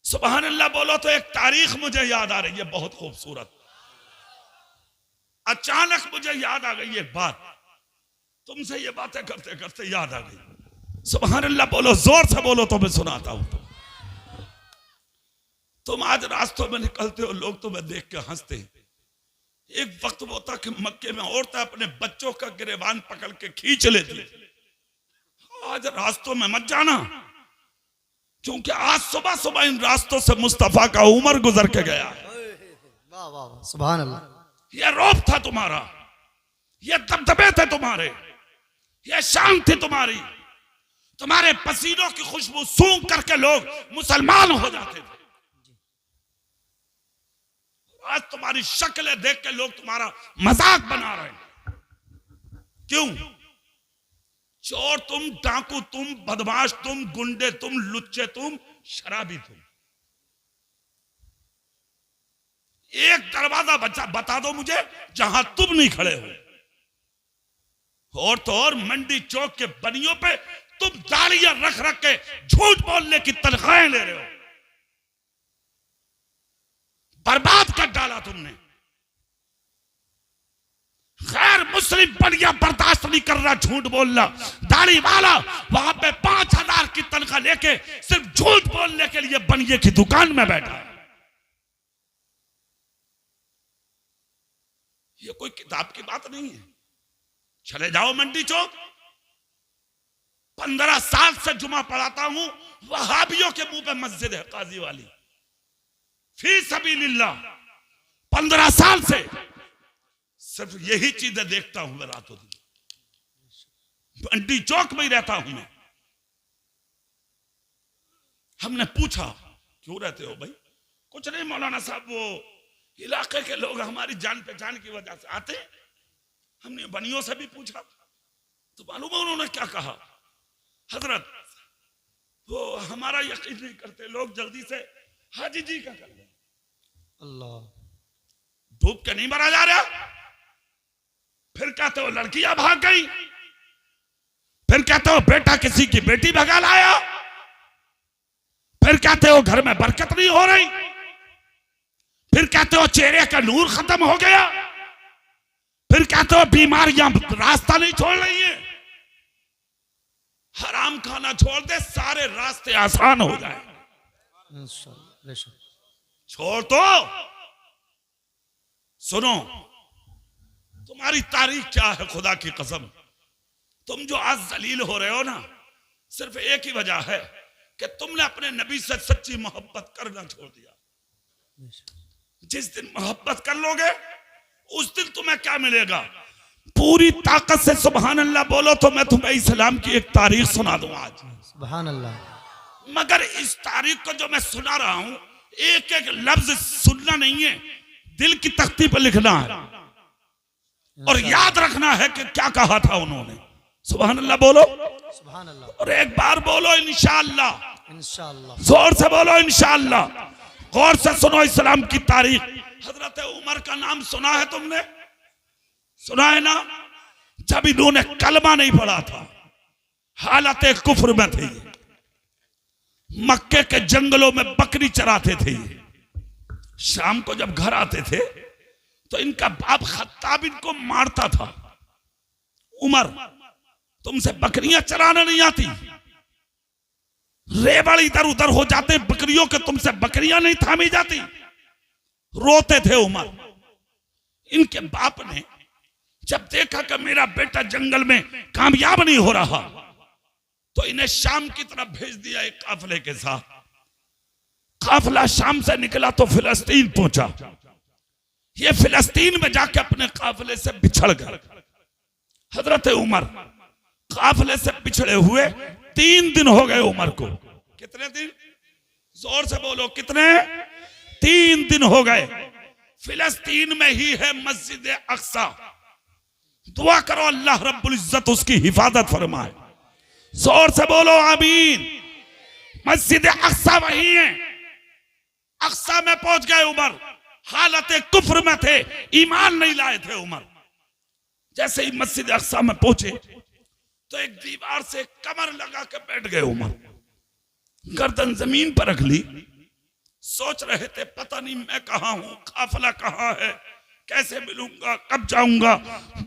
सुभान अल्लाह बोलो तो एक तारीख मुझे याद आ रही है बहुत खूबसूरत। अचानक मुझे याद आ गई एक बात, तुमसे ये बातें करते करते याद आ गई। सुभान अल्लाह बोलो, जोर से बोलो तो मैं सुनाता हूं। तुम आज रास्तों में निकलते हो, लोग तुम्हें देख के हंसते हैं। एक वक्त वो था कि मक्के में औरतें अपने बच्चों का गिरेबान पकड़ के खींच लेती। आज रास्तों में मत जाना, क्योंकि आज सुबह सुबह इन रास्तों से मुस्तफा का उमर गुजर के गया है। वाह वाह वाह, सुभान अल्लाह। ये रौब था तुम्हारा, ये दबदबे थे तुम्हारे, ये शान थी तुम्हारी। तुम्हारे पसीनों की खुशबू सूंघ करके लोग मुसलमान हो जाते थे। आज तुम्हारी शक्लें देख के लोग तुम्हारा मजाक बना रहे हैं। क्यों? चोर तुम, डाकू तुम, बदमाश तुम, गुंडे तुम, लुच्चे तुम, शराबी तुम। एक दरवाजा बता दो मुझे जहां तुम नहीं खड़े हो। और तो और मंडी चौक के बनियों पे तुम दाढ़ियां रख रख के झूठ बोलने की तनख्वाहें ले रहे हो। बर्बाद कर डाला तुमने। खैर मुस्लिम बनिया बर्दाश्त नहीं कर रहा झूठ बोलना। दाढ़ी वाला वहां पे 5,000 की तनख्वाह लेके सिर्फ झूठ बोलने के लिए बनिए की दुकान में बैठा है। ये कोई किताब की बात नहीं है। चले जाओ मंडी चौक, 15 साल से जुमा पढ़ाता हूं, वहाबियों के मुंह पे मस्जिद है काजी वाली, फी सबीलिल्लाह। 15 साल से सिर्फ यही चीजें देखता हूं मैं रातों दिन। मंडी चौक में ही रहता हूं मैं। हमने पूछा क्यों रहते हो भाई? कुछ नहीं मौलाना साहब, वो इलाके के लोग हमारी जान पहचान की वजह से आते। हमने बनियों से भी पूछा तो मालूम है उन्होंने क्या कहा? हजरत वो हमारा यकीन नहीं करते लोग, जल्दी से हाजी जी का कर लें। अल्लाह, धूप के नहीं मरा जा रहा। फिर कहते हो लड़कियां भाग गई, फिर कहते हो बेटा किसी की बेटी भगा लाया, फिर कहते हो घर में बरकत नहीं हो रही, फिर कहते हो चेहरे का नूर खत्म हो गया, फिर कहते हो बीमारियां रास्ता नहीं छोड़ रही है। हराम खाना छोड़ दे, सारे रास्ते आसान हो जाए। छोड़ तो सुनो, तुम्हारी तारीख क्या है? खुदा की कसम, तुम जो आज जलील हो रहे हो ना, सिर्फ एक ही वजह है कि तुमने अपने नबी से सच्ची मोहब्बत करना छोड़ दिया। जिस दिन मोहब्बत कर लोगे उस दिन तुम्हें क्या मिलेगा? पूरी ताकत से सुभान अल्लाह बोलो तो मैं तुम्हें इस्लाम की एक तारीख सुना दूं आज। सुभान अल्लाह। मगर इस तारीख को जो मैं सुना रहा हूं, एक एक लफ्ज सुनना नहीं है, दिल की तख्ती पर लिखना है और याद रखना है कि क्या कहा था उन्होंने। सुभान अल्लाह बोलो, सुभान अल्लाह। और एक बार बोलो इंशाअल्लाह, इंशाअल्लाह। जोर से बोलो इंशाअल्लाह। गौर से सुनो इस्लाम की तारीख। हजरत उमर का नाम सुना है तुमने? सुना है ना? जब इन्होंने कलमा नहीं पढ़ा था, हालत कुफ्र में थे, मक्के के जंगलों में बकरी चराते थे। शाम को जब घर आते थे तो इनका बाप खत्ताब इनको मारता था। उमर, तुमसे बकरियां चराना नहीं आती? रेबड़ इधर उधर हो जाते बकरियों के, तुमसे बकरियां नहीं थामी जाती? रोते थे उमर। इनके बाप ने जब देखा कि मेरा बेटा जंगल में कामयाब नहीं हो रहा, तो इन्हें शाम की तरफ भेज दिया एक काफले के साथ। काफला शाम से निकला तो फिलिस्तीन पहुंचा। ये फिलिस्तीन में जाके अपने काफले से बिछड़ गए। हजरत उमर काफले से पिछड़े हुए 3 दिन हो गए उमर को। कितने दिन? जोर से बोलो, कितने? 3 दिन हो गए। फिलिस्तीन में ही है मस्जिद अक्सा। दुआ करो अल्लाह रब्बुल इज्जत उसकी हिफाजत फरमाए। जोर से बोलो आमीन। मस्जिद अक्सा वही है। अक्सा में पहुंच गए उमर। हालत कुफ्र में थे, ईमान नहीं लाए थे उमर। जैसे ही मस्जिद अक्सा में पहुंचे तो एक दीवार से कमर लगा के बैठ गए उमर। गर्दन जमीन पर रख ली, सोच रहे थे पता नहीं मैं कहाँ हूं, काफिला कहाँ है, कैसे मिलूंगा, कब जाऊंगा,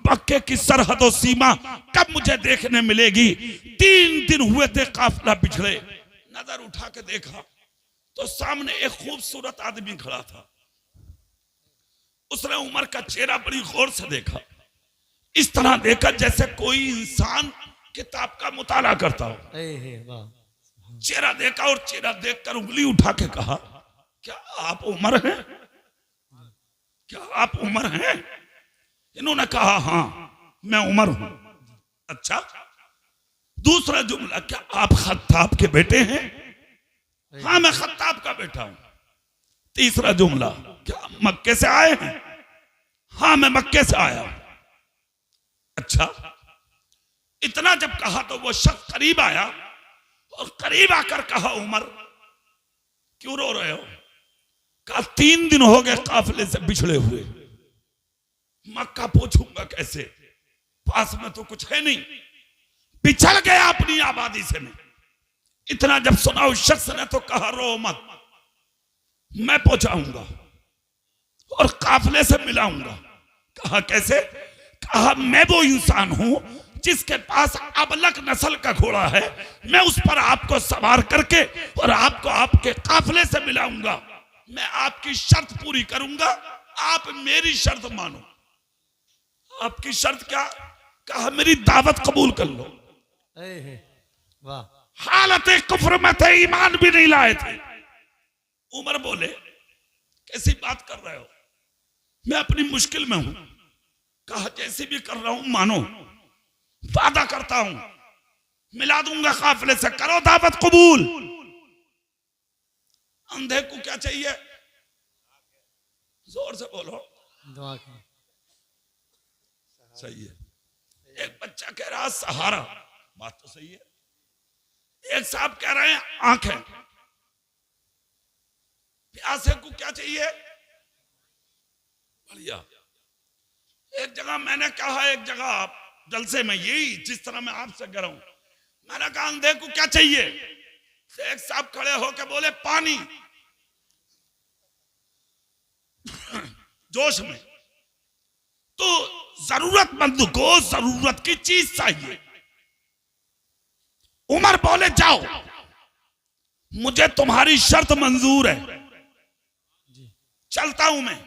मक्के की सरहद और सीमा कब मुझे देखने मिलेगी। 3 दिन हुए थे काफिला बिछड़े। नजर उठा के देखा तो सामने एक खूबसूरत आदमी खड़ा था। उसने उमर का चेहरा बड़ी गौर से देखा, इस तरह देखा जैसे कोई इंसान किताब का मुताला करता हो। वाह। चेहरा देखा और चेहरा देखकर उंगली उठा के कहा, क्या आप उमर हैं? क्या आप उमर हैं? इन्होंने कहा हाँ मैं उमर हूं। अच्छा, दूसरा जुमला, क्या आप खत्ताब के बेटे हैं? हाँ मैं खत्ताब का बेटा हूं। तीसरा जुमला, क्या मक्के से आए हैं? हाँ मैं मक्के से आया हूं। अच्छा, इतना जब कहा तो वो शख्स करीब आया और करीब आकर कहा, उमर क्यों रो रहे हो? कहा 3 दिन हो गए काफिले से बिछड़े हुए, मक्का पहुंचूंगा कैसे? पास में तो कुछ है नहीं, बिछड़ गया अपनी आबादी से मैं। इतना जब सुना उस शख्स ने तो कहा, रो मत, मैं पहुंचाऊंगा और काफिले से मिलाऊंगा। कहा कैसे? कहा मैं वो इंसान हूं जिसके पास अबलक नस्ल का घोड़ा है, मैं उस पर आपको सवार करके और आपको आपके काफिले से मिलाऊंगा। मैं आपकी शर्त पूरी करूंगा, आप मेरी शर्त मानो। आपकी शर्त क्या? कहा मेरी दावत कबूल कर लो। वाह। हालत कुफ्र में थे, ईमान भी नहीं लाए थे। उमर बोले, कैसी बात कर रहे हो? मैं अपनी मुश्किल में हूं। कहा जैसे भी कर रहा हूं मानो, वादा करता हूं मिला दूंगा काफिले से, करो दावत कबूल। अंधे को क्या चाहिए? जोर से बोलो। दुआ की। सही है। एक बच्चा कह रहा सहारा, बात तो सही है। एक साहब कह रहे हैं आंखें। प्यासे को क्या चाहिए? बढ़िया। एक जगह मैंने कहा, एक जगह जलसे में, यही जिस तरह मैं आपसे कह रहा हूं, मैंने कहा अंधे को क्या चाहिए? तो एक साहब खड़े होकर बोले पानी। जोश में। तो जरूरतमंद को जरूरत की चीज चाहिए। उमर बोले जाओ, मुझे तुम्हारी शर्त मंजूर है, चलता हूं मैं।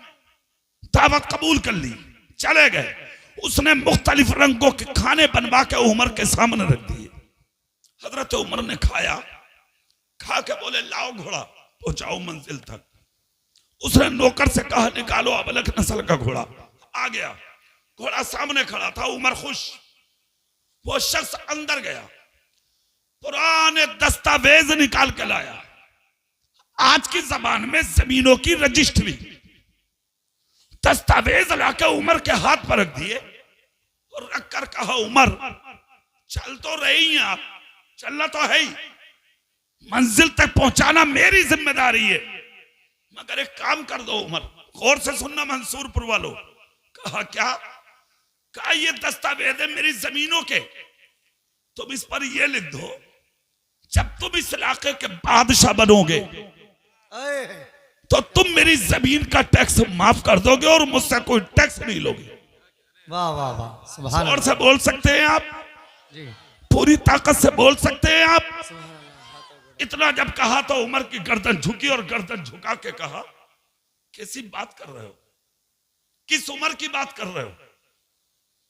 दावत कबूल कर ली, चले गए। उसने मुख्तलिफ रंगों के खाने बनवा के उमर के सामने रख दिए। हजरत उमर ने खाया, खा के बोले लाओ घोड़ा, पहुंचाओ मंजिल तक। उसने नौकर से कहा निकालो अबलक नस्ल का घोड़ा। आ गया, घोड़ा सामने खड़ा था। उमर खुश। वो शख्स अंदर गया, पुराने दस्तावेज निकाल के लाया। आज की जबान में जमीनों की रजिस्ट्री। दस्तावेज लाके उमर के हाथ पर रख दिए और रख कर कहा, उमर चल तो रही हैं आप, चलना तो है ही, मंजिल तक पहुंचाना मेरी जिम्मेदारी है, मगर एक काम कर दो उमर। गौर से सुनना मंसूरपुर वालों। कहा क्या? कहा ये दस्तावेज है मेरी जमीनों के, तुम इस पर ये लिख दो, जब तुम इस इलाके के बादशाह बनोगे तो तुम मेरी जमीन का टैक्स माफ कर दोगे और मुझसे कोई टैक्स नहीं लोगे। वाह वाह वाह, सुभान और से बोल सकते हैं आप जी, पूरी ताकत से बोल सकते हैं आप। इतना जब कहा तो उमर की गर्दन झुकी और गर्दन झुका के कहा, कैसी बात कर रहे हो? किस उमर की बात कर रहे हो?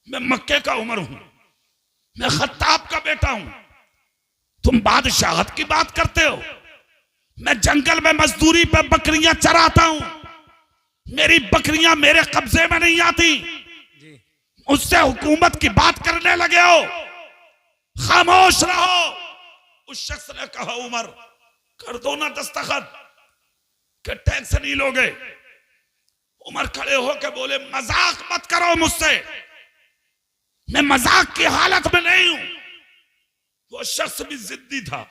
मैं मक्के का उमर हूं, मैं खत्ताब का बेटा हूं, तुम बादशाहत की बात करते हो। मैं जंगल में मजदूरी पे बकरियां चराता हूं, मेरी बकरियां मेरे कब्जे में नहीं आती, मुझसे हुकूमत की बात करने लगे हो, खामोश रहो। उस शख्स ने कहा, उमर कर दो ना दस्तखत कि टैक्स नहीं लोगे। उमर खड़े होकर बोले, मजाक मत करो मुझसे, मैं मजाक की हालत में नहीं हूं। वो शख्स भी जिद्दी था,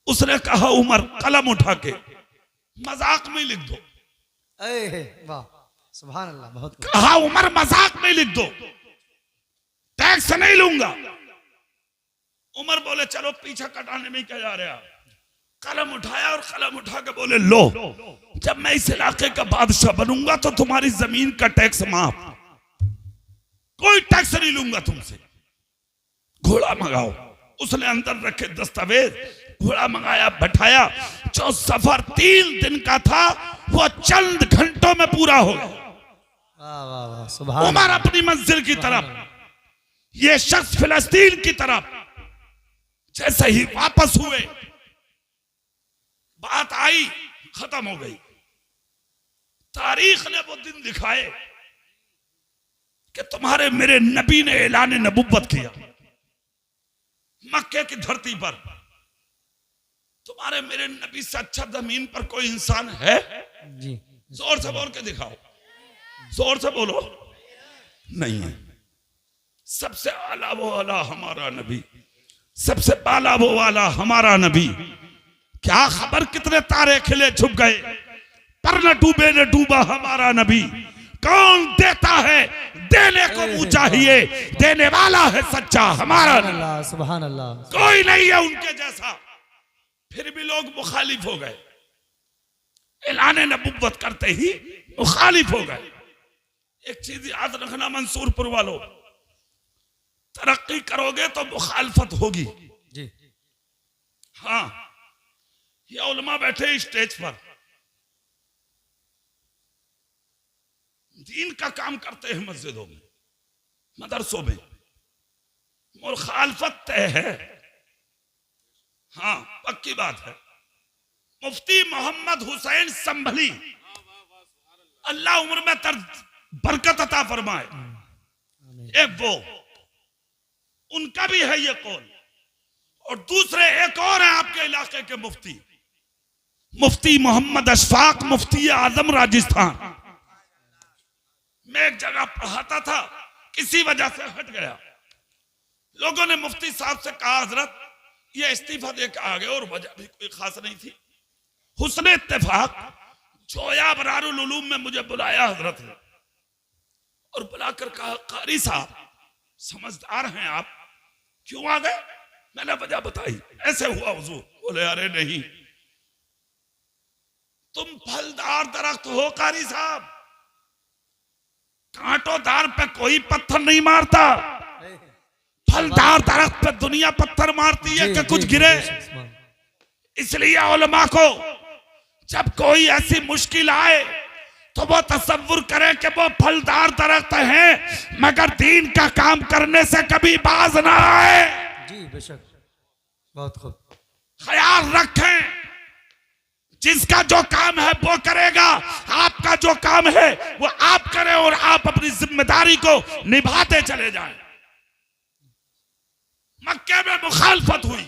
उसने कहा, उमर कलम उठा के मजाक में लिख दो। वाह सुभान अल्लाह, बहुत कहा, उमर मजाक में लिख दो, टैक्स नहीं लूंगा। उमर बोले, चलो पीछा कटाने में क्या जा रहा? कलम उठाया और कलम उठा के बोले लो, जब मैं इस इलाके का बादशाह बनूंगा तो तुम्हारी जमीन का टैक्स माफ, कोई टैक्स नहीं लूंगा तुमसे। घोड़ा मंगाओ। उसने अंदर रखे दस्तावेज, घोड़ा मंगाया, बैठाया। जो सफर 3 दिन का था वो चंद घंटों में पूरा हो गया। वाह वाह वाह, सुभान उमर अपनी मंजिल की तरफ, ये शख्स फिलिस्तीन की तरफ। जैसे ही वापस हुए, बात आई, खत्म हो गई। तारीख ने वो दिन दिखाए कि तुम्हारे मेरे नबी ने ऐलान नबुव्वत किया मक्के की धरती पर। तुम्हारे मेरे नबी से अच्छा जमीन पर कोई इंसान है? जी। जोर से बोल के दिखाओ, जोर से बोलो। नहीं है। सबसे आला वो वाला हमारा नबी, सबसे बाला वो वाला हमारा नबी। क्या खबर कितने तारे खिले छुप गए, पर न डूबे न डूबा हमारा नबी। कौन देता है, देने को मुंह चाहिए, देने वाला है सच्चा हमारा नबी। सुभान अल्लाह। कोई नहीं है उनके जैसा। फिर भी लोग मुखालिफ हो गए, ऐलान नबुव्वत करते ही मुखालिफ हो गए। एक चीज याद रखना मंसूरपुर वालों, तरक्की करोगे तो मुखालफत होगी। जी। हाँ, ये उलमा बैठे स्टेज पर, दीन का काम करते हैं मस्जिदों में, मदरसों में, मुखालफत तय है। हाँ, पक्की बात है। मुफ्ती मोहम्मद हुसैन संभली, अल्लाह उम्र में बरकत अता फरमाए, एक वो, उनका भी है ये कौल। और दूसरे एक और है आपके इलाके के मुफ्ती, मुफ्ती मोहम्मद अशफाक, मुफ्ती आजम राजस्थान। मैं एक जगह पढ़ाता था, किसी वजह से हट गया। लोगों ने मुफ्ती साहब से कहा, हजरत ये इस्तीफा दे के आ गए, और वजह भी कोई खास नहीं थी। हुस्ने इत्तेफाक जोया बरारुल उलूम में मुझे बुलाया हजरत ने, और बुलाकर कहा, कारी साहब समझदार हैं आप, क्यों आ गए? मैंने वजह बताई, ऐसे हुआ हुजूर। बोले अरे नहीं, तुम फलदार दरख्त हो कारी साहब, कांटोदार पे कोई पत्थर नहीं मारता, फलदार दरख्त पे दुनिया पत्थर मारती है कि कुछ गिरे। इसलिए उलमा को जब कोई ऐसी मुश्किल आए तो वो तसव्वुर करें कि वो फलदार दरख्त हैं, मगर दीन का काम करने से कभी बाज ना आए। जी बेशक, बहुत खूब। ख्याल रखें, जिसका जो काम है वो करेगा, आपका जो काम है वो आप करें, और आप अपनी जिम्मेदारी को निभाते चले जाएं। मक्के में मुखालफत हुई,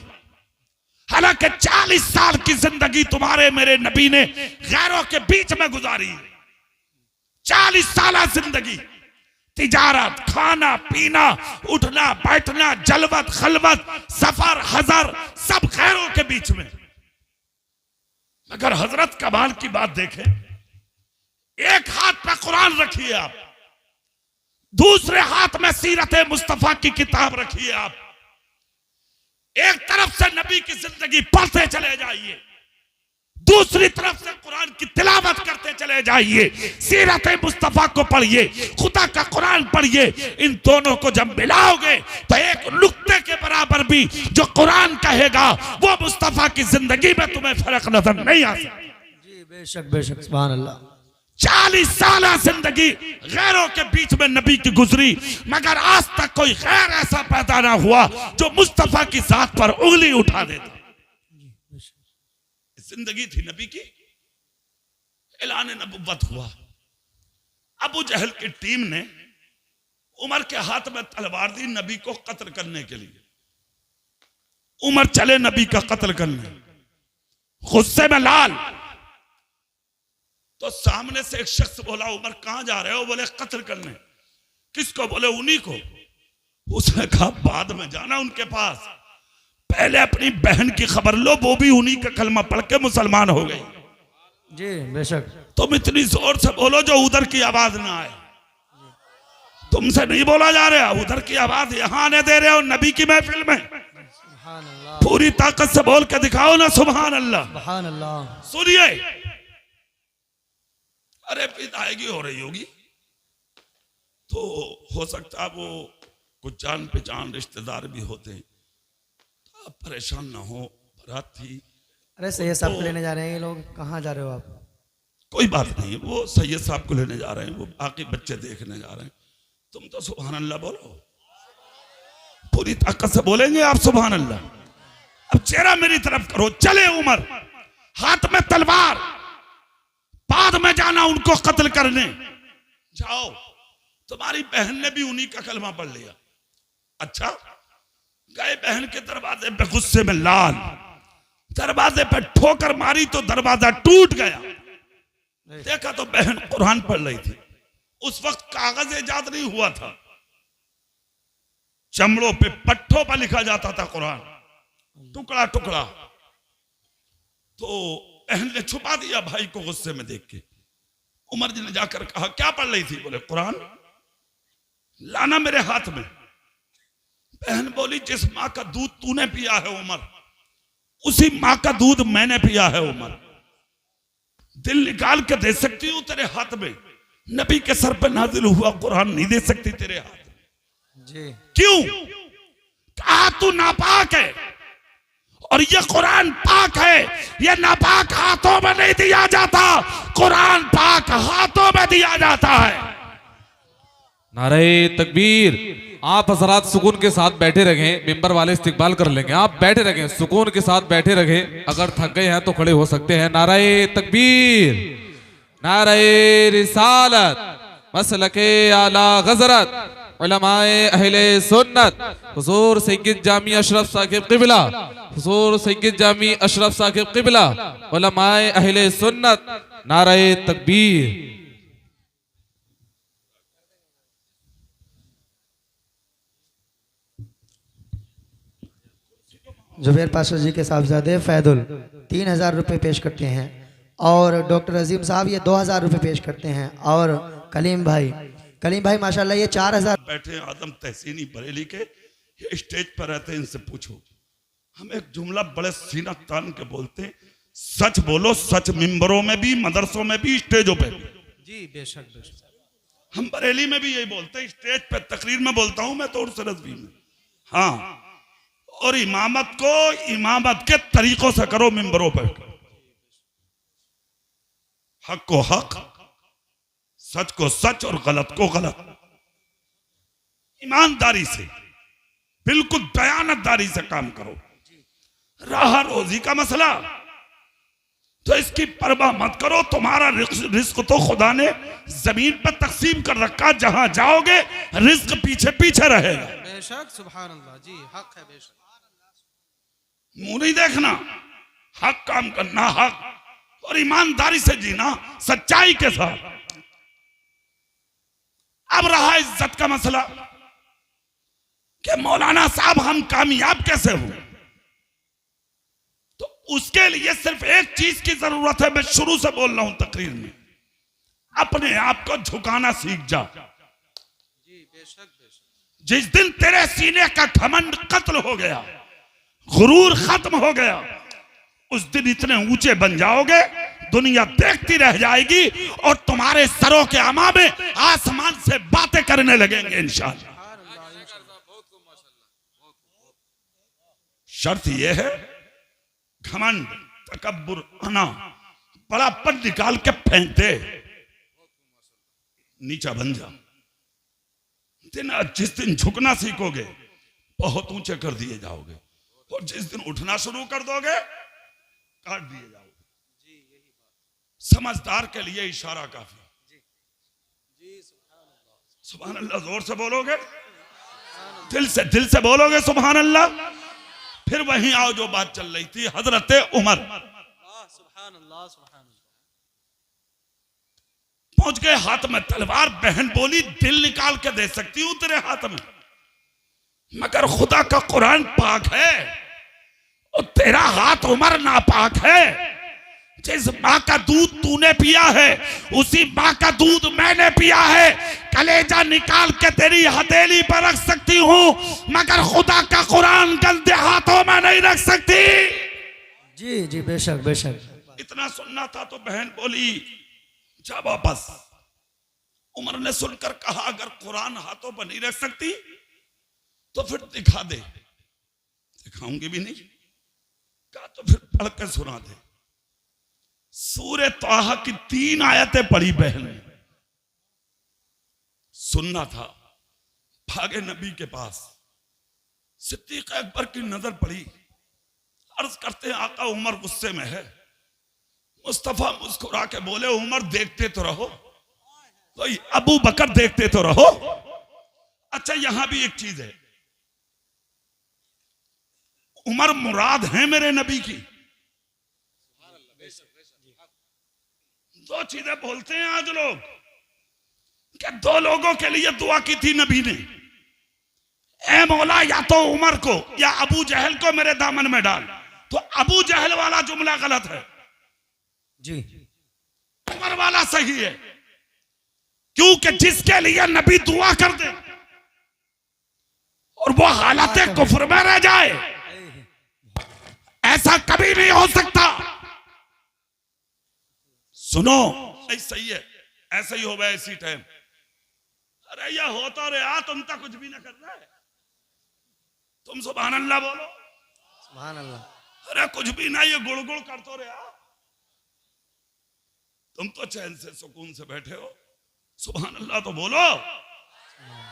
हालांकि 40 साल की जिंदगी तुम्हारे मेरे नबी ने गैरों के बीच में गुजारी है। 40 साल जिंदगी, तिजारत, खाना पीना, उठना बैठना, जलवत खलवत, सफर हजर, सब गैरों के बीच में। अगर हजरत कमाल की बात देखें, एक हाथ पे कुरान रखिए आप, दूसरे हाथ में सीरत मुस्तफा की किताब रखिए आप, एक तरफ से नबी की जिंदगी पढ़ते चले जाइए, दूसरी तरफ से कुरान की तिलावत करते चले जाइए, सीरत मुस्तफा को पढ़िए, खुदा का कुरान पढ़िए। इन दोनों को जब मिलाओगे तो एक नुक्ते के बराबर भी जो कुरान कहेगा वो मुस्तफा की जिंदगी में तुम्हें फर्क नजर नहीं आ सकता। जी बेशक बेशक, सुभान अल्लाह। 40 साल जिंदगी गैरों के बीच में नबी की गुजरी, मगर आज तक कोई गैर ऐसा पैदा ना हुआ जो मुस्तफा की जात पर उंगली उठा देता। जिंदगी थी नबी की, ऐलान नबुव्वत हुआ। अबू जहल की टीम ने उमर के हाथ में तलवार दी नबी को कत्ल करने के लिए। उमर चले नबी का कत्ल करने, गुस्से में लाल। तो सामने से एक शख्स बोला, उमर कहां जा रहे हो? बोले कत्ल करने। किसको? बोले उन्हीं को। उसने कहा बाद में जाना उनके पास, पहले अपनी बहन की खबर लो, वो भी उन्हीं का कलमा पढ़ के मुसलमान हो गई। जी बेशक। तुम इतनी जोर से बोलो जो उधर की आवाज ना आए। तुमसे नहीं बोला जा रहा, उधर की आवाज यहां आने दे रहे हो नबी की महफिल में। सुभान अल्लाह पूरी ताकत से बोल के दिखाओ ना सुभान अल्लाह। सुभान अल्लाह। सुनिए, अरे विदायगी हो रही होगी तो हो सकता है वो कुछ जान पहचान रिश्तेदार भी होते हैं, तो आप परेशान ना हो। बारात थी। अरे सैयद साहब को लेने जा रहे हैं ये लोग, कहाँ जा रहे हो आप? कोई बात नहीं, वो सैयद साहब को लेने जा रहे हैं, वो बाकी बच्चे देखने जा रहे हैं। तुम तो सुभान अल्लाह बोलो, पूरी ताकत से बोलेंगे आप सुभान अल्लाह। अब चेहरा मेरी तरफ करो। चले उमर, हाथ में तलवार, बाद में जाना उनको कत्ल करने। जाओ, तुम्हारी बहन ने भी उन्हीं का कलमा पढ़ लिया। अच्छा, गए बहन के दरवाजे पे गुस्से में लाल, दरवाजे पे ठोकर मारी तो दरवाजा टूट गया। देखा तो बहन कुरान पढ़ रही थी। उस वक्त कागज इजाद नहीं हुआ था, चमड़ों पे पट्टों पर लिखा जाता था कुरान, टुकड़ा टुकड़ा। तो बहन ने छुपा दिया भाई को गुस्से में देख के। उमर जी ने जाकर कहा क्या पढ़ रही थी? बोले कुरान। लाना मेरे हाथ में। बहन बोली जिस माँ का दूध तूने पिया है उमर, उसी माँ का दूध मैंने पिया है उमर। दिल निकाल के दे सकती हूँ तेरे हाथ में, नबी के सर पे नाजिल हुआ कुरान नहीं दे सकती तेरे हाथ में। जी। क्यों? कहा तू नापाक है और ये कुरान पाक है। ये नापाक हाथों में नहीं दिया जाता, कुरान पाक हाथों में दिया जाता है। नारे तकबीर। आप हजरात सुकून के साथ बैठे रहें, मेंबर वाले इस्तिकबाल कर लेंगे। आप बैठे रहें, सुकून के साथ बैठे रहें। अगर थक गए हैं तो खड़े हो सकते हैं। नारे तकबीर, नारे रिसालत, मसलके आला गजरत, उलमाए अहले सुन्नत, हुजूर सैयद जामी अशरफ साकिब क़िबला, हुजूर सैयद जामी अशरफ साकिब क़िबला, उलमाए अहले सुन्नत। नारे तकबीर। जुबैर पाशा जी के साहबजादे फैदुल 3000 रुपये पेश करते हैं, और डॉक्टर अजीम साहब ये 2000 रुपये पेश करते हैं, और कलीम भाई माशाल्लाह ये 4000। बैठे आदम तहसीनी बरेली के, ये स्टेज पर रहते हैं, इनसे पूछो। हम एक जुमला बड़े सीना तान के बोलते हैं, सच बोलो। सच मिंबरों में भी, मदरसों में भी, स्टेजों पे भी। जी बेशक बेशक। हम बरेली में भी यही बोलते हैं, स्टेज पे तकरीर में बोलता हूं मैं तो, और रज़वी में। हाँ, और इमामत को इमामत के तरीकों से करो मिंबरों पर। हक को हक, सच को सच और गलत को गलत, ईमानदारी से, बिल्कुल दयानतदारी से काम करो। राह रोजी का मसला तो इसकी परवाह मत करो। तुम्हारा रिस्क तो खुदा ने जमीन पर तकसीम कर रखा, जहां जाओगे रिस्क पीछे पीछे रहेगा। बेशक सुभान अल्लाह। जी हक है बेशक। मुंह नहीं देखना, हक काम करना, हक और ईमानदारी से जीना, सच्चाई के साथ। अब रहा इज्जत का मसला कि मौलाना साहब हम कामयाब कैसे हो, तो उसके लिए सिर्फ एक चीज की जरूरत है। मैं शुरू से बोल रहा हूं तकरीर में, अपने आप को झुकाना सीख जा। जी बेशक बेशक। जिस दिन तेरे सीने का घमंड कत्ल हो गया, गुरूर खत्म हो गया, उस दिन इतने ऊंचे बन जाओगे दुनिया देखती रह जाएगी, और तुम्हारे सरों के अमामे आसमान से बातें करने लगेंगे इंशाअल्लाह। शर्त यह है, घमंड, तकब्बुर, अना, बड़ापन निकाल के फेंक दे, नीचा बन जा। जिस दिन झुकना सीखोगे बहुत ऊंचे कर दिए जाओगे, और जिस दिन उठना शुरू कर दोगे काट दिए जाओगे। समझदार के लिए इशारा काफी। सुभान अल्लाह जोर से बोलोगे, दिल से बोलोगे सुभान अल्लाह। फिर वहीं आओ जो बात चल रही थी, हजरत उमर पहुंच गए, हाथ में तलवार। बहन बोली दिल निकाल के दे सकती हूं तेरे हाथ में, मगर खुदा का कुरान पाक है और तेरा हाथ उमर नापाक है। जिस माँ का दूध तूने पिया है उसी माँ का दूध मैंने पिया है। कलेजा निकाल के तेरी हथेली पर रख सकती हूँ मगर खुदा का कुरान गंदे हाथों में नहीं रख सकती। जी जी बेशक बेशक। इतना सुनना था तो बहन बोली जा वापस। उमर ने सुनकर कहा अगर कुरान हाथों पर नहीं रख सकती तो फिर दिखा दे। दिखाऊंगी भी नहीं। कहा तो फिर पढ़ कर सुना दे। सूरे ताहा की 3 आयतें पढ़ी बहन ने। सुनना था। भागे नबी के पास। सिद्दीक अकबर की नजर पड़ी। अर्ज करते हैं आका उमर गुस्से में है। मुस्तफा मुस्कुरा के बोले उमर देखते तो रहो भाई, अबू बकर देखते तो रहो। अच्छा यहां भी एक चीज है, उमर मुराद है मेरे नबी की। दो चीजें बोलते हैं आज लोग कि 2 लोगों के लिए दुआ की थी नबी ने, ए मौला या तो उमर को या अबू जहल को मेरे दामन में डाल। तो अबू जहल वाला जुमला गलत है जी, उमर वाला सही है। क्योंकि जिसके लिए नबी दुआ कर दे और वो हालत कुफ्र में रह जाए ऐसा कभी नहीं हो सकता। सुनो सही है, ऐसा ही हो गया इसी टाइम। अरे यह होता रहा, तुम तो कुछ भी ना कर रहे। तुम सुभान अल्लाह बोलो। सुभान अल्लाह। अरे कुछ भी ना, ये गुड़ गुड़ कर तो रहा। तुम तो चैन से सुकून से बैठे हो। सुभान अल्लाह तो बोलो,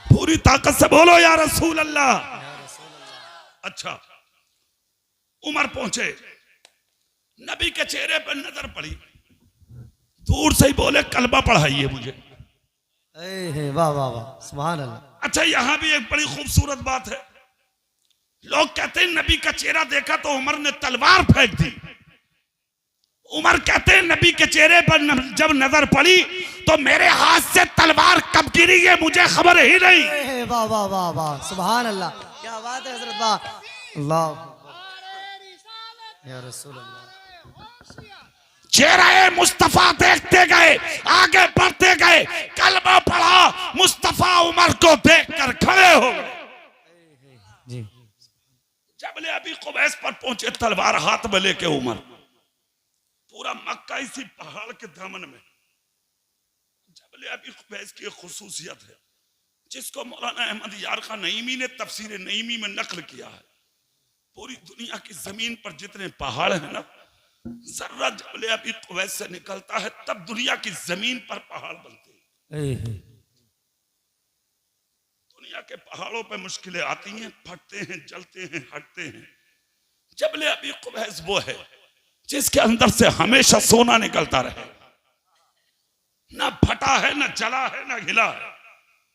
पूरी ताकत से बोलो या रसूल अल्लाह। अच्छा उमर पहुंचे, नबी के चेहरे पर नजर पड़ी, दूर से ही बोले कलमा पढ़ाइए मुझे। वाह वाह वाह सुभान अल्लाह। अच्छा यहां भी एक बड़ी खूबसूरत बात है। लोग कहते हैं नबी का चेहरा देखा तो उमर ने तलवार फेंक दी। उमर कहते हैं नबी के चेहरे पर जब नजर पड़ी तो मेरे हाथ से तलवार कब गिरी ये मुझे खबर ही नहीं। वाह वाह वाह वाह सुभान अल्लाह, क्या बात है हजरत। वाह अल्लाह या रसूल अल्लाह। चेहरा मुस्तफा देखते गए, आगे बढ़ते गए, कलमा पढ़ा, मुस्तफा उमर को देखकर खड़े हो गए। जबले अभी कुबैस पर पहुंचे, तलवार हाथ में लेके उमर, पूरा मक्का इसी पहाड़ के दामन में। जबले अभी कुबैस की एक खुसूसियत है जिसको मौलाना अहमद यार का नईमी ने तफसीर नईमी में नकल किया है। पूरी दुनिया की जमीन पर जितने पहाड़ है ना, जर्रा जबले अभी कुवैत से निकलता है तब दुनिया की जमीन पर पहाड़ बनते हैं। दुनिया के पहाड़ों पे मुश्किलें आती हैं, फटते हैं, जलते हैं, हटते हैं। जबले अभी कुवैत वो है जिसके अंदर से हमेशा सोना निकलता रहे, ना फटा है, ना जला है, ना हिला है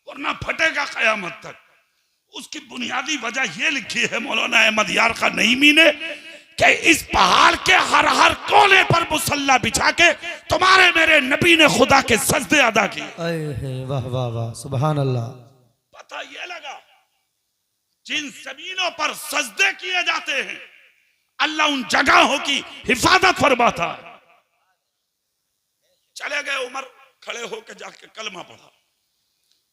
और ना फटेगा कयामत तक। उसकी बुनियादी वजह यह लिखी है मौलाना अहमद यार का नईमी ने कि इस पहाड़ के हर हर कोने पर मुसल्ला बिछा के तुम्हारे मेरे नबी ने खुदा के सजदे अदा किए। वाह वाह वाह सुभान अल्लाह। पता यह लगा जिन जमीनों पर सजदे किए जाते हैं अल्लाह उन जगहों की हिफाजत फरमाता है। चले गए उमर, खड़े होकर जाके कलमा पढ़ा,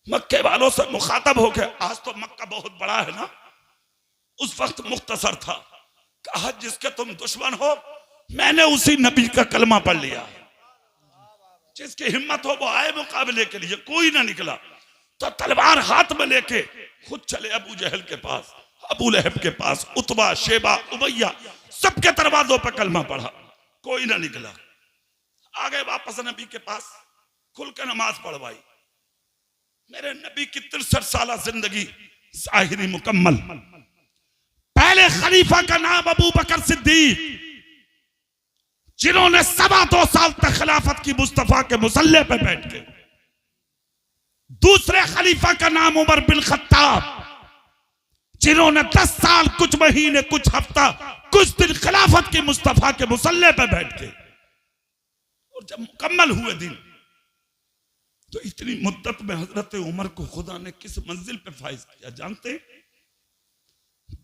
मक्के वालों से मुखातब होकर। आज तो मक्का बहुत बड़ा है ना, उस वक्त मुख्तसर था। कहा जिसके तुम दुश्मन हो मैंने उसी नबी का कलमा पढ़ लिया। जिसकी हिम्मत हो वो आए मुकाबले के लिए, कोई ना निकला तो तलवार हाथ में लेके खुद चले अबू जहल के पास, अबू लहब के पास, उतबा, शेबा, उमैया, सबके दरवाजों पर कलमा पढ़ा, कोई ना निकला। आगे वापस नबी के पास खुल के नमाज पढ़वाई। मेरे नबी की 63 साल जिंदगी ज़ाहिरी मुकम्मल। पहले खलीफा का नाम अबू बकर सिद्दीक, जिन्होंने 2.25 साल तक खिलाफत की मुस्तफा के मुसल्ले पे बैठ के। दूसरे खलीफा का नाम उमर बिन खत्ताब, जिन्होंने 10 साल कुछ महीने कुछ हफ्ता कुछ दिन खिलाफत की मुस्तफा के मुसल्ले पे बैठ के। और जब मुकम्मल हुए दिन तो इतनी मुद्दत में हजरत उमर को खुदा ने किस मंजिल पे फाइज किया जानते?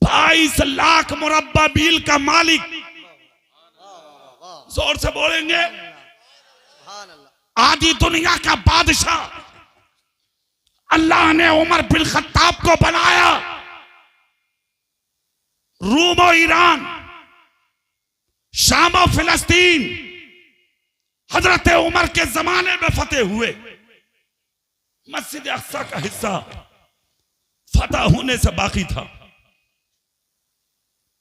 22 लाख मुरब्बा मील का मालिक जोर से बोलेंगे। आधी दुनिया का बादशाह अल्लाह ने उमर बिन खत्ताब को बनाया। रूम और ईरान, शाम और फिलिस्तीन हजरत उमर के जमाने में फतेह हुए। मस्जिद अक्सा का हिस्सा फतह होने से बाकी था।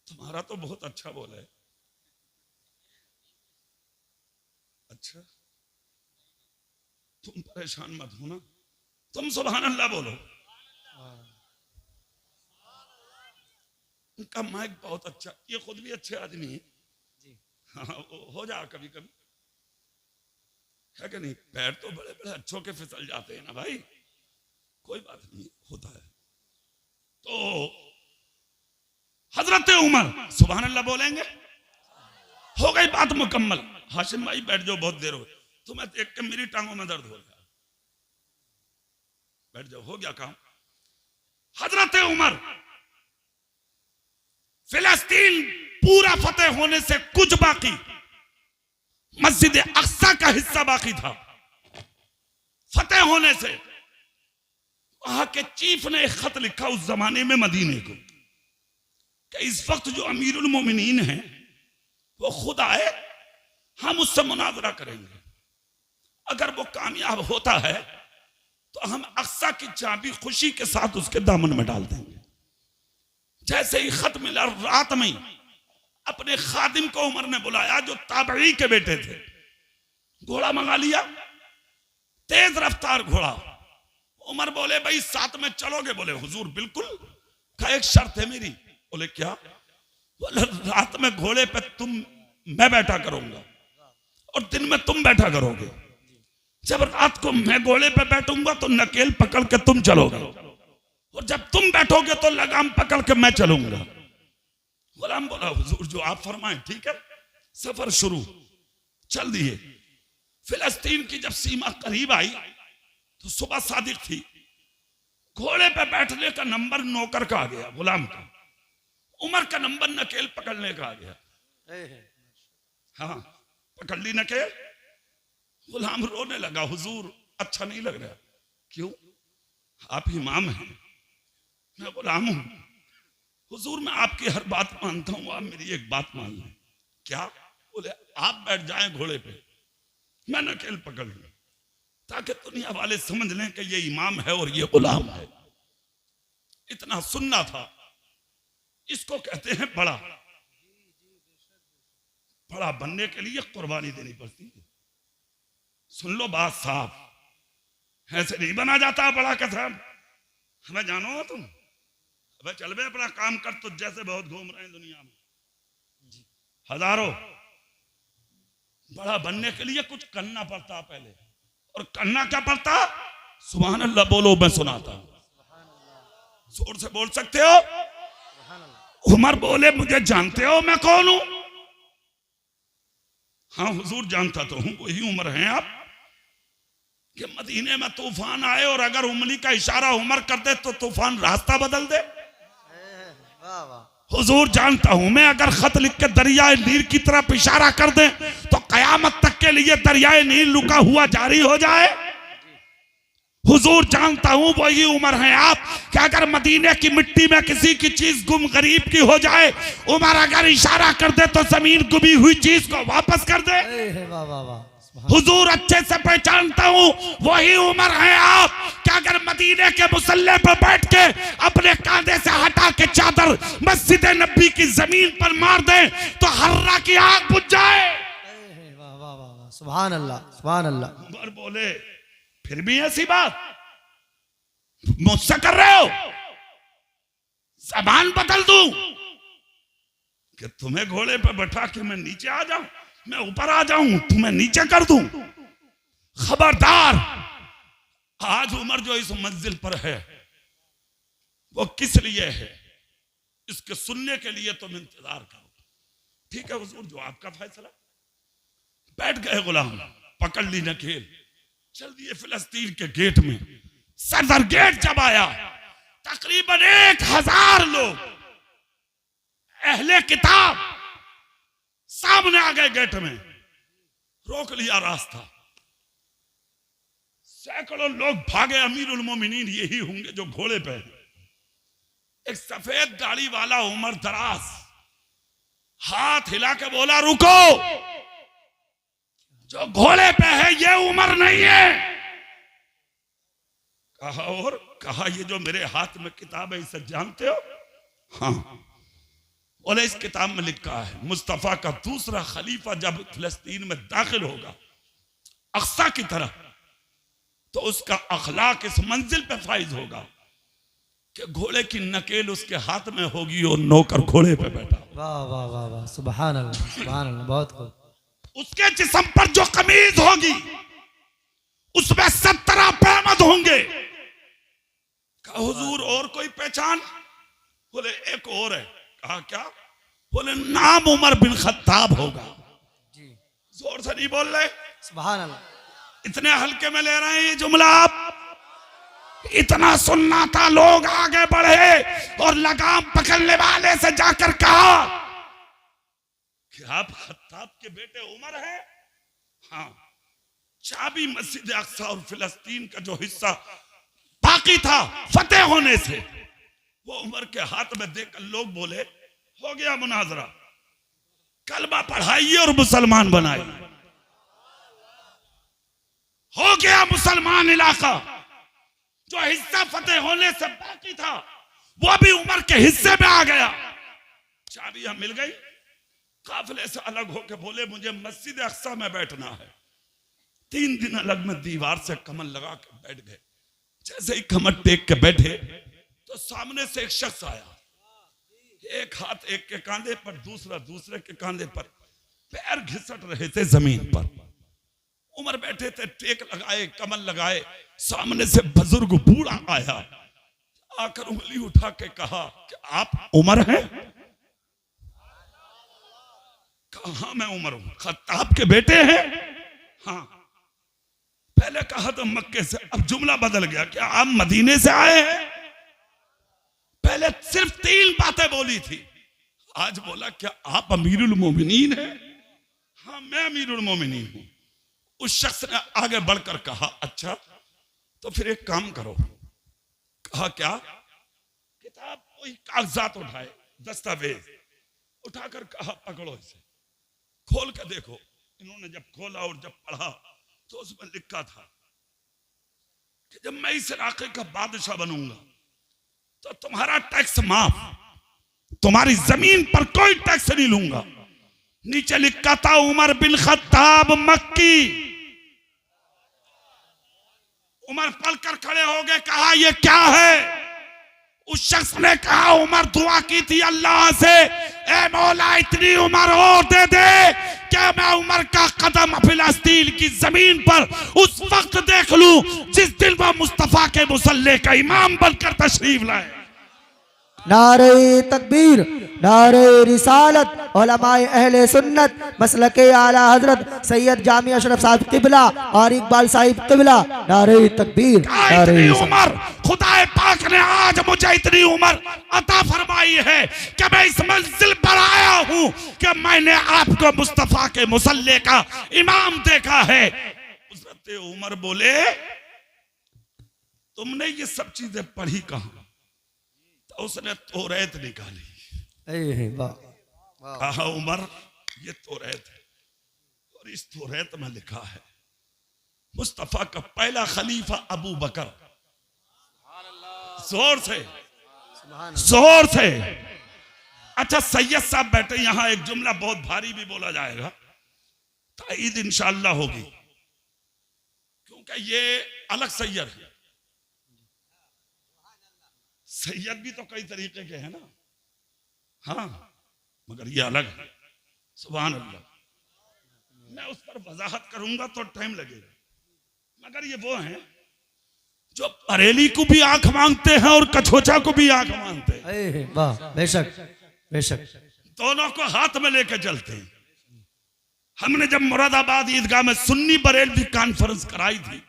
तुम्हारा तो बहुत अच्छा बोला है। अच्छा, तुम परेशान मत हो ना, तुम सुभान अल्लाह बोलो। उनका माइक बहुत अच्छा, ये खुद भी अच्छे आदमी है। हाँ, हो जा कभी कभी, है कि नहीं? पैर तो बड़े बड़े अच्छों के फिसल जाते हैं ना भाई, कोई बात नहीं, होता है। तो हजरत उमर, सुभान अल्लाह बोलेंगे। हो गई बात मुकम्मल। हाशिम भाई बैठ जाओ, बहुत देर हो गई, तुम्हें देख के मेरी टांगों में दर्द हो गया। बैठ जाओ, हो गया काम। हजरत उमर, फिलिस्तीन पूरा फतेह होने से कुछ बाकी, मस्जिद अक्सा का हिस्सा बाकी था। फतेह होने से वहां के चीफ ने एक खत लिखा उस जमाने में मदीने को कि इस वक्त जो अमीरुल मोमिनीन हैं वो खुद आए, हम उससे मुनाजरा करेंगे। अगर वो कामयाब होता है तो हम अक्सा की चाबी खुशी के साथ उसके दामन में डाल देंगे। जैसे ही खत मिला, रात में अपने खादिम को उमर ने बुलाया जो ताबई के बेटे थे, घोड़ा मंगा लिया, तेज रफ्तार घोड़ा। उमर बोले भाई साथ में चलोगे? बोले हुजूर बिल्कुल। कहा एक शर्त है मेरी। बोले क्या? बोले रात में घोड़े पे मैं बैठा करूंगा और दिन में तुम बैठा करोगे। जब रात को मैं घोड़े पे बैठूंगा तो नकेल पकड़ के तुम चलोगे और जब तुम बैठोगे तो लगाम पकड़ के मैं चलूंगा। गुलाम बोला हुजूर जो आप फरमाएं ठीक है। सफर शुरू, चल दिए। फिलिस्तीन की जब सीमा करीब आई तो सुबह सादिक थी, घोड़े पे बैठने का नंबर नौकर का आ गया, गुलाम का। उमर का नंबर नकेल पकड़ने का आ गया। हाँ, पकड़ ली नकेल। गुलाम रोने लगा, हुजूर अच्छा नहीं लग रहा। क्यों? आप इमाम हैं, मैं गुलाम हूं। हुजूर मैं आपकी हर बात मानता हूं, आप मेरी एक बात मान लें। क्या? बोले आप बैठ जाएं घोड़े पे, मैं नकेल पकड़ लूं, ताकि दुनिया वाले समझ लें कि ये इमाम है और ये गुलाम है। इतना सुनना था। इसको कहते हैं बड़ा। बड़ा बनने के लिए कुर्बानी देनी पड़ती है। सुन लो बात साफ, ऐसे नहीं बना जाता बड़ा कसम। हमें जानो तुम, अब चल बे अपना काम कर, तो जैसे बहुत घूम रहे हैं दुनिया में हजारों। बड़ा बनने के लिए कुछ करना पड़ता पहले, और करना क्या पड़ता? सुभान अल्लाह बोलो, मैं सुनाता हूं। जोर से बोल सकते हो? उमर बोले मुझे जानते हो मैं कौन हूं? हाँ हुजूर जानता तो हूं, वही उमर हैं आप कि मदीने में तूफान आए और अगर उंगली का इशारा उमर कर दे तो तूफान रास्ता बदल दे। हुजूर जानता हूं मैं, अगर खत लिख के दरियाए नील की तरफ इशारा कर दे तो कयामत तक के लिए दरियाए नील रुका हुआ जारी हो जाए। हुजूर जानता हूं वही उमर हैं आप कि अगर मदीने की मिट्टी में किसी की चीज गुम गरीब की हो जाए, उमर अगर इशारा कर दे तो जमीन गुमी हुई चीज को वापस कर दे। हुजूर अच्छे से पहचानता हूं वही उमर हैं आप कि अगर मदीने के मुसल्ले पर बैठ के अपने कांधे से हटा के चादर मस्जिद नबी की जमीन पर मार दे तो हर्रा की आग बुझ जाए। सुभान अल्लाह, सुभान अल्लाह। उमर बोले फिर भी ऐसी बात मुझसे कर रहे हो? जबान बदल दूं कि तुम्हें घोड़े पर बैठा के मैं नीचे आ जाऊं, मैं ऊपर आ जाऊं, तुम्हें नीचे कर दूं? खबरदार। आज उमर जो इस मंजिल पर है वो किस लिए है, इसके सुनने के लिए तुम इंतजार करो। ठीक है हुजूर, जो आपका फैसला। बैठ गए गुलाम, पकड़ ली नकेल, चल दिए फिलिस्तीन के गेट में। सदर गेट जब आया, तकरीबन 1000 लोग अहले किताब सामने आ गए गेट में। रोक लिया रास्ता। सैकड़ों लोग भागे, अमीरुल मोमिनीन यही होंगे जो घोड़े पे हैं। एक सफेद दाढ़ी वाला उमर दराज हाथ हिला के बोला रुको, जो घोड़े पे है ये उमर नहीं है। कहा और कहा ये जो मेरे हाथ में किताब है इसे जानते हो? हाँ। बोले इस किताब में लिखा है मुस्तफा का दूसरा खलीफा जब फिलिस्तीन में दाखिल होगा अक्सा की तरफ, तो उसका अखलाक इस मंजिल पे फाइज होगा कि घोड़े की नकेल उसके हाथ में होगी और नौकर घोड़े पे बैठा। वाह वाह वाह वाह, सुभान अल्लाह सुभान अल्लाह, बहुत खूब। उसके जिस्म पर जो कमीज होगी उसमें 17 पैमद होंगे। कहा हुजूर और कोई पहचान? बोले एक और है। कहा क्या? बोले नाम उमर बिन खत्ताब होगा। जी जोर से नहीं बोल रहे? सुभान अल्लाह। इतने हल्के में ले रहे हैं ये जुमला आप? इतना सुनना था। लोग आगे बढ़े और लगाम पकड़ने वाले से जाकर कहा कि आप खत्ताब के बेटे उमर हैं? हाँ। चाबी मस्जिद अक्सा और फिलिस्तीन का जो हिस्सा बाकी था फतेह होने से वो उमर के हाथ में देकर लोग बोले हो गया मुनाजरा, कलमा पढ़ाइए और मुसलमान बनाइए। हो गया मुसलमान इलाका। जो हिस्सा फतेह होने से बाकी था वो भी उमर के हिस्से में आ गया। चाबियां मिल गई। काफिले से अलग होकर बोले मुझे मस्जिद अक्सा में बैठना है। 3 दिन अलग में दीवार से कमर लगा के बैठ गए। जैसे ही कमर टेक के बैठे तो सामने से एक शख्स आया। एक हाथ एक के कांधे पर, दूसरा दूसरे के कांधे पर, पैर घिसट रहे थे जमीन पर। उमर बैठे थे, टेक लगाए, कमर लगाए। सामने से बुजुर्ग बूढ़ा आया, आकर उंगली उठा के कहा कि आप उमर हैं? कहा हाँ मैं उमर हूं। खत्ताब के बेटे हैं? हाँ। पहले कहा तो मक्के से, अब जुमला बदल गया, क्या आप मदीने से आए हैं? पहले सिर्फ 3 बातें बोली थी, आज बोला क्या आप अमीरुल मोमिनीन हैं? हाँ मैं अमीरुल मोमिनीन हूं। उस शख्स ने आगे बढ़कर कहा अच्छा तो फिर एक काम करो। कहा क्या? किताब कोई कागजात उठाए, दस्तावेज उठाकर कहा पकड़ो इसे, खोल के देखो। इन्होंने जब खोला और जब पढ़ा तो उसमें लिखा था कि जब मैं इस इलाके का बादशाह बनूंगा तो तुम्हारा टैक्स माफ, तुम्हारी जमीन पर कोई टैक्स नहीं लूंगा। नीचे लिखा था उमर बिन खत्ताब मक्की। उमर पलकर खड़े हो गए, कहा ये क्या है? उस शख्स ने कहा उमर दुआ की थी अल्लाह से, ए मौला इतनी उम्र और दे दे क्या मैं उमर का कदम फिलिस्तीन की जमीन पर उस वक्त देख लूं जिस दिन वह मुस्तफा के मुसल्ले का इमाम बनकर तशरीफ लाए। नारे तकबीर, नारे रिसालत, उलमाए अहले सुन्नत, मसलके आला हजरत सैयद जामी अशरफ साहब किबला और इकबाल साहिब किबला। नारे तकबीर, नारे उमर, खुदाए पाक ने आज मुझे इतनी उम्र अता फरमाई है कि मैं इस मंजिल पर आया हूं कि मैंने आपको मुस्तफा के मुसल्ले का इमाम देखा है। हज़रत उमर बोले तुमने ये सब चीजें पढ़ी कहां? तो उसने तौरात निकाली। कहा उमर ये तौरात है और इस तौरात में लिखा है मुस्तफा का पहला खलीफा अबू बकर। जोर से, जोर से। अच्छा सैयद साहब बैठे यहां, एक जुमला बहुत भारी भी बोला जाएगा, ताईद इंशाअल्लाह होगी क्योंकि ये अलग सैयद है। सैयद भी तो कई तरीके के हैं ना, हाँ, मगर ये अलग है। सुभान अल्लाह। मैं उस पर वजाहत करूंगा तो टाइम लगेगा, मगर ये वो हैं जो बरेली को भी आंख मांगते हैं और कछोचा को भी आंख मांगते हैं। वाह, बेशक बेशक, दोनों को हाथ में लेकर चलते हैं। हमने जब मुरादाबाद ईदगाह में सुन्नी बरेलवी कॉन्फ्रेंस कराई थी,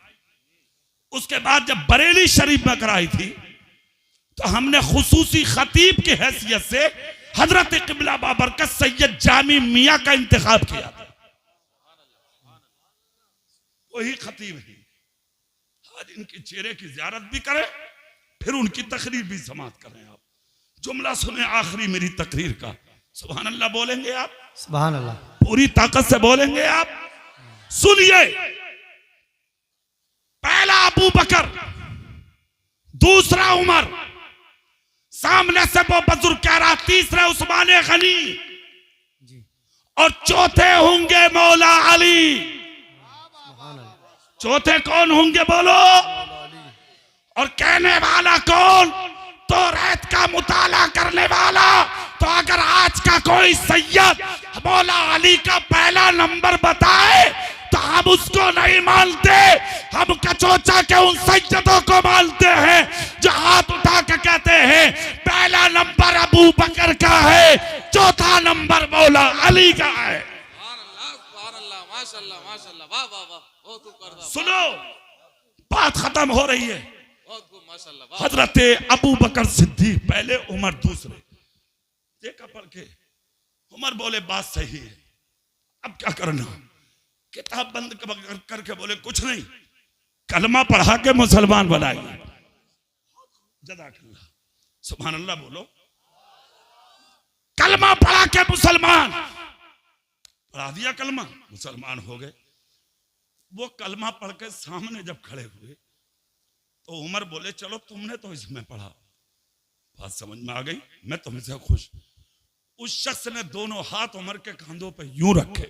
उसके बाद जब बरेली शरीफ में कराई थी तो हमने खुसूसी खतीब की हैसियत से हजरत किबला बाबरकत सैयद जामी मियां का इंतखाब किया था। वही खतीब है। आज इनके चेहरे की ज़ियारत भी करें, फिर उनकी तकरीर भी समाप्त करें। आप जुमला सुने आखिरी मेरी तकरीर का, सुभान अल्लाह बोलेंगे आप, सुभान अल्लाह, पूरी ताकत से बोलेंगे आप। सुनिए, पहला अबू बकर, दूसरा उमर, सामने से वो बुजुर्ग कह रहा, तीसरा उस्मान गनी, और चौथे होंगे मौला अली। चौथे कौन होंगे बोलो? और कहने वाला कौन? तो रैत का मुताला करने वाला। तो अगर आज का कोई सैयद मौला अली का पहला नंबर बताए तो हम उसको नहीं मानते, हम कचौचा के उन सैयदों को मानते हैं जो हाथ उठा के कहते हैं पहला नंबर अबू बकर का है, चौथा नंबर मौला अली का है। सुनो, बात खत्म हो रही है। हजरत अबू बकर सिद्दीक पहले, उमर दूसरे। देखा पढ़ के, उमर बोले बात सही है, अब क्या करना? किताब बंद करके बोले कुछ नहीं, कलमा पढ़ा के मुसलमान बनाइए। जज़ाकल्लाह, सुभान अल्लाह बोलो। कलमा पढ़ा के मुसलमान, पढ़ा दिया कलमा, मुसलमान हो गए। वो कलमा पढ़ के सामने जब खड़े हुए तो उमर बोले चलो तुमने तो इसमें पढ़ा, बात समझ में आ गई, मैं तुमसे खुश। उस शख्स ने दोनों हाथ उमर के कंधों पे यूं रखे,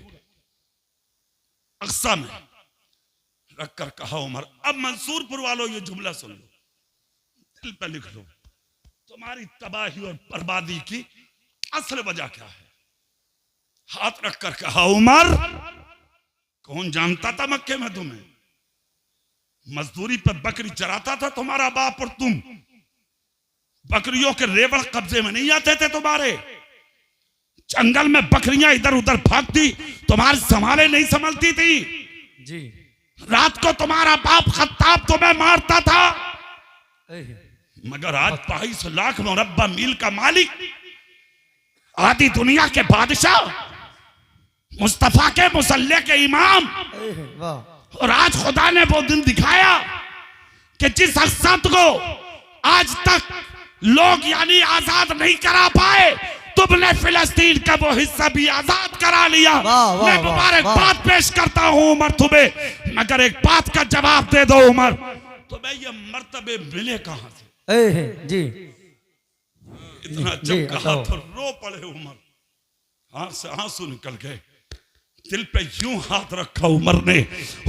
अक्सा में रखकर कहा उमर, अब मंसूरपुर वालों ये जुमला सुन लो, दिल पे लिख लो, तुम्हारी तबाही और बर्बादी की असल वजह क्या है? हाथ रखकर कहा उमर, कौन जानता था मक्के में तुम्हें? मजदूरी पर बकरी चराता था तुम्हारा बाप, और तुम बकरियों के रेवड़ कब्जे में नहीं आते थे तुम्हारे। जंगल में बकरियां इधर उधर भागती, तुम्हारे संभाले नहीं संभलती थी जी। रात को तुम्हारा बाप खत्ताब तुम्हें मारता था, मगर आज 22 लाख मुरब्बा मील का मालिक, आधी दुनिया के बादशाह, मुस्तफा के मुसल्ले के इमाम, और आज खुदा ने वो दिन दिखाया कि जिस शख्सियत को आज तक लोग यानी आजाद नहीं करा पाए, तुमने फिलिस्तीन का वो हिस्सा भी आजाद करा लिया। मैं मुबारकबाद पेश करता हूं उमर तुम्हें, मगर एक बात का जवाब दे दो उमर, तुम्हें ये मर्तबे मिले कहां से? जी इतना जब कहा तो रो पड़े उमर, आंख से आंसू निकल गए। दिल पे यूं हाथ रखा उमर ने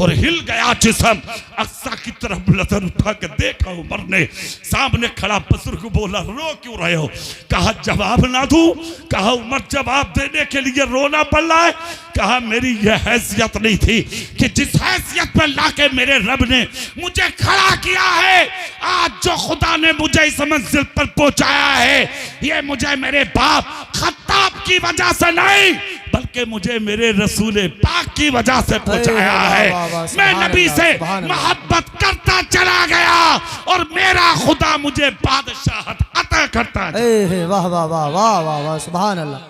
और हिल गया जिस्म। अक्सा की तरफ नजर उठा के देखा उमर ने, सामने खड़ा बुजुर्ग बोला रो क्यों रहे हो? कहा जवाब ना दूं? कहा उमर जवाब देने के लिए रोना पड़ रहा है? कहा मेरी यह हैसियत नहीं थी कि जिस हैसियत पर लाके मेरे रब ने मुझे खड़ा किया है, आज जो खुदा ने मुझे इस मंजिल पर पहुंचाया है, ये मुझे मेरे बाप खत्ताब की वजह से नहीं बल्कि मुझे मेरे रसूल पाक की वजह से पहुंचाया है। मैं नबी से मोहब्बत करता चला गया और मेरा खुदा मुझे बादशाहत अता करता है। वाह वाह वाह वाह वाह वाह, सुभान अल्लाह।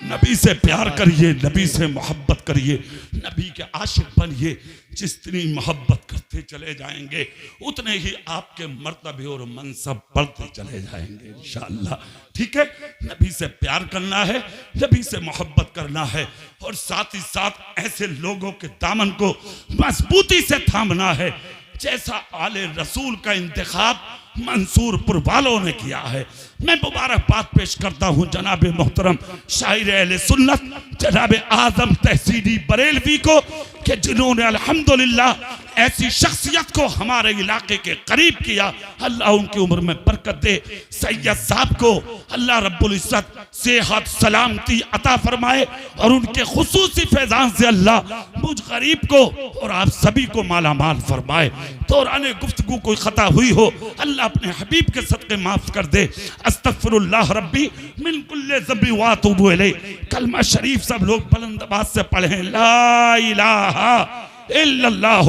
नबी से प्यार करिए, नबी से मोहब्बत करिए, नबी के आशिक बनिए। जितनी मोहब्बत करते चले जाएंगे उतने ही आपके मर्तबे और मनसब बढ़ते चले जाएंगे इंशाअल्लाह। ठीक है, नबी से प्यार करना है, नबी से मोहब्बत करना है, और साथ ही साथ ऐसे लोगों के दामन को मजबूती से थामना है जैसा आले रसूल का इंतखाब मंसूरपुर वालों ने किया है। मैं मुबारकबाद पेश करता हूँ जनाब मोहतरम शायर अहले सुन्नत जनाब आजम तहसीनी बरेलवी को कि जिन्होंने अल्हम्दुलिल्लाह ऐसी शख्सियत को हमारे इलाके के करीब किया। अल्लाह उनकी उम्र में बरकत दे। सैयद साहब को अल्लाह रब्बुल इज्जत सेहत सलामती अता फरमाए और उनके खुसूसी फैजान से अल्लाह मुझ गरीब को और आप सभी को माला माल फरमाए। दौरान गुफ्तगू कोई खता हुई हो अल्लाह अपने हबीब के सदक़े माफ कर दे। अस्तगफिरुल्लाह रब्बी मिन कुल्लि ज़ंबि व अतूबु इलैह। कलमा शरीफ सब लोग बुलंद आवाज से पढ़ें, ला इलाहा इल्लल्लाह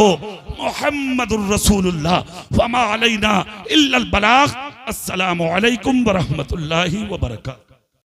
मुहम्मदुर रसूलुल्लाह व मा अलैना इल्लल बलाग। अस्सलामु अलैकुम व रहमतुल्लाहि व बरकातहू।